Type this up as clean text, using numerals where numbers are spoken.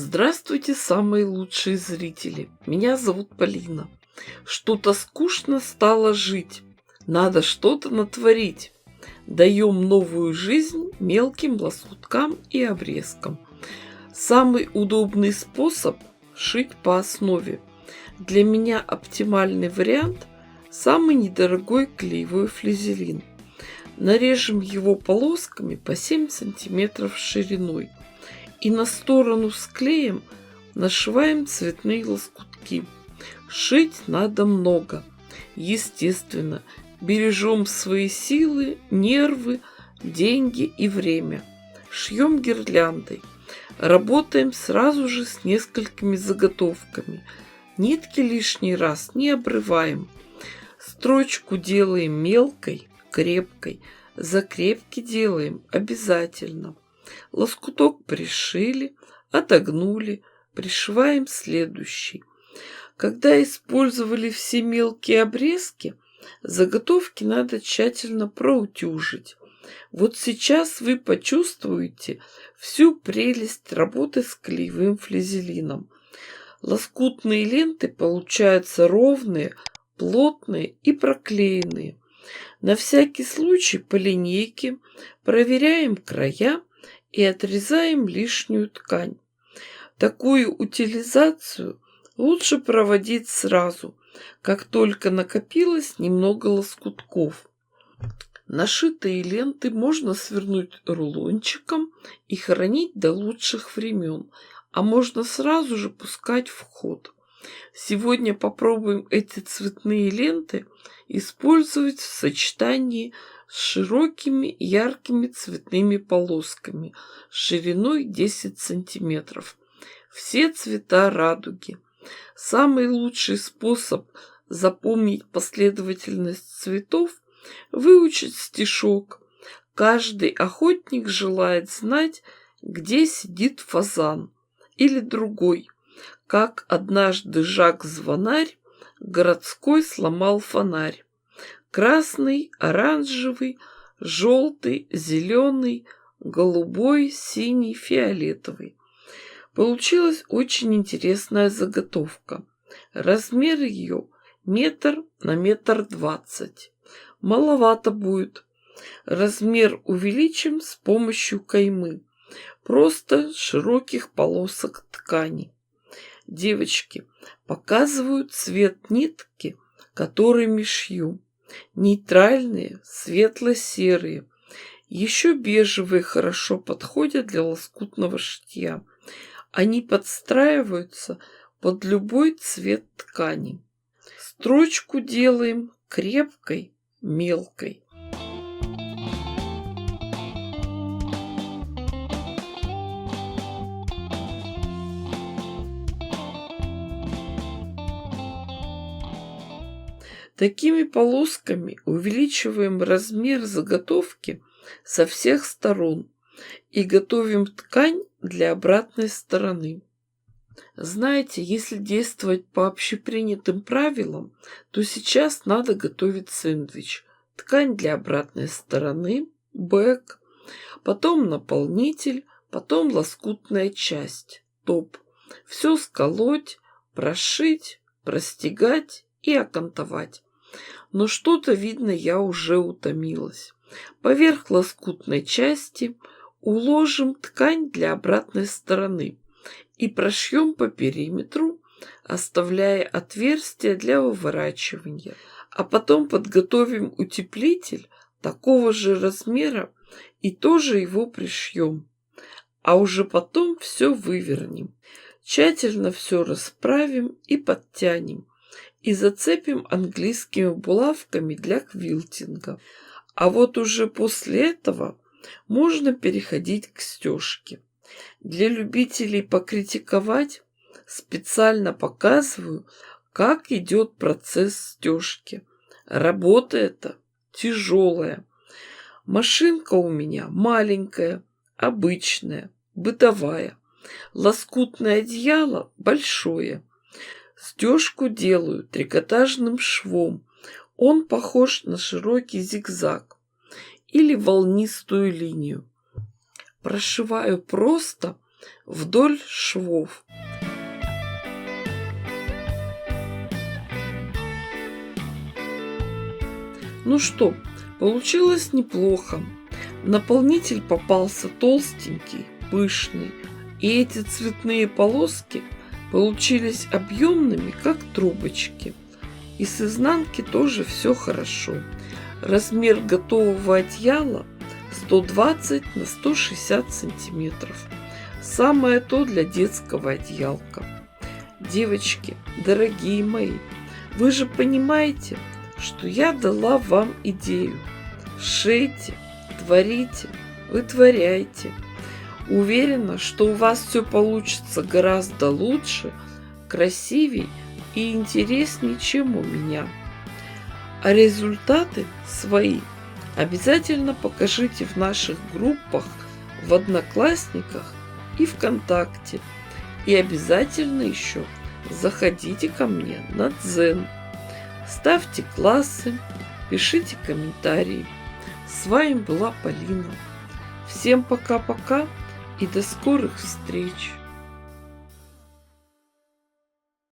Здравствуйте, самые лучшие зрители! Меня зовут Полина. Что-то скучно стало жить. Надо что-то натворить. Даем новую жизнь мелким лоскуткам и обрезкам. Самый удобный способ – шить по основе. Для меня оптимальный вариант – самый недорогой клеевой флизелин. Нарежем его полосками по 7 сантиметров шириной. И на сторону с клеем нашиваем цветные лоскутки. Шить надо много. Естественно, бережем свои силы, нервы, деньги и время. Шьем гирляндой. Работаем сразу же с несколькими заготовками. Нитки лишний раз не обрываем. Строчку делаем мелкой, крепкой. Закрепки делаем обязательно. Лоскуток пришили, отогнули, пришиваем следующий. Когда использовали все мелкие обрезки, заготовки надо тщательно проутюжить. Вот сейчас вы почувствуете всю прелесть работы с клеевым флизелином. Лоскутные ленты получаются ровные, плотные и проклеенные. На всякий случай по линейке проверяем края и отрезаем лишнюю ткань. Такую утилизацию лучше проводить сразу, как только накопилось немного лоскутков. Нашитые ленты можно свернуть рулончиком и хранить до лучших времен, а можно сразу же пускать в ход. Сегодня попробуем эти цветные ленты использовать в сочетании с широкими яркими цветными полосками шириной 10 сантиметров. Все цвета радуги. Самый лучший способ запомнить последовательность цветов – выучить стишок. Каждый охотник желает знать, где сидит фазан, или другой. Как однажды Жак-звонарь городской сломал фонарь. Красный, оранжевый, желтый, зеленый, голубой, синий, фиолетовый. Получилась очень интересная заготовка. Размер ее 1 на 1,20 м. Маловато будет. Размер увеличим с помощью каймы. Просто широких полосок ткани. Девочки, показываю цвет нитки, которыми шью. Нейтральные, светло-серые. Еще бежевые хорошо подходят для лоскутного шитья. Они подстраиваются под любой цвет ткани. Строчку делаем крепкой, мелкой. Такими полосками увеличиваем размер заготовки со всех сторон и готовим ткань для обратной стороны. Знаете, если действовать по общепринятым правилам, то сейчас надо готовить сэндвич. Ткань для обратной стороны, бэк, потом наполнитель, потом лоскутная часть, топ. Все сколоть, прошить, простегать и окантовать. Но что-то, видно, я уже утомилась. Поверх лоскутной части уложим ткань для обратной стороны и прошьем по периметру, оставляя отверстия для выворачивания. А потом подготовим утеплитель такого же размера и тоже его пришьем. А уже потом все вывернем. Тщательно все расправим и подтянем. И зацепим английскими булавками для квилтинга. А вот уже после этого можно переходить к стежке. Для любителей покритиковать специально показываю, как идет процесс стежки. Работа эта тяжелая. Машинка у меня маленькая, обычная, бытовая. Лоскутное одеяло большое. Стежку делаю трикотажным швом. Он похож на широкий зигзаг или волнистую линию. Прошиваю просто вдоль швов. Ну что, получилось неплохо. Наполнитель попался толстенький, пышный, и эти цветные полоски получились объемными, как трубочки. И с изнанки тоже все хорошо. Размер готового одеяла 120 на 160 сантиметров. Самое то для детского одеялка. Девочки, дорогие мои, вы же понимаете, что я дала вам идею. Шейте, творите, вытворяйте. Уверена, что у вас все получится гораздо лучше, красивей и интереснее, чем у меня. А результаты свои обязательно покажите в наших группах в Одноклассниках и ВКонтакте. И обязательно еще заходите ко мне на Дзен. Ставьте классы, пишите комментарии. С вами была Полина. Всем пока-пока и до скорых встреч!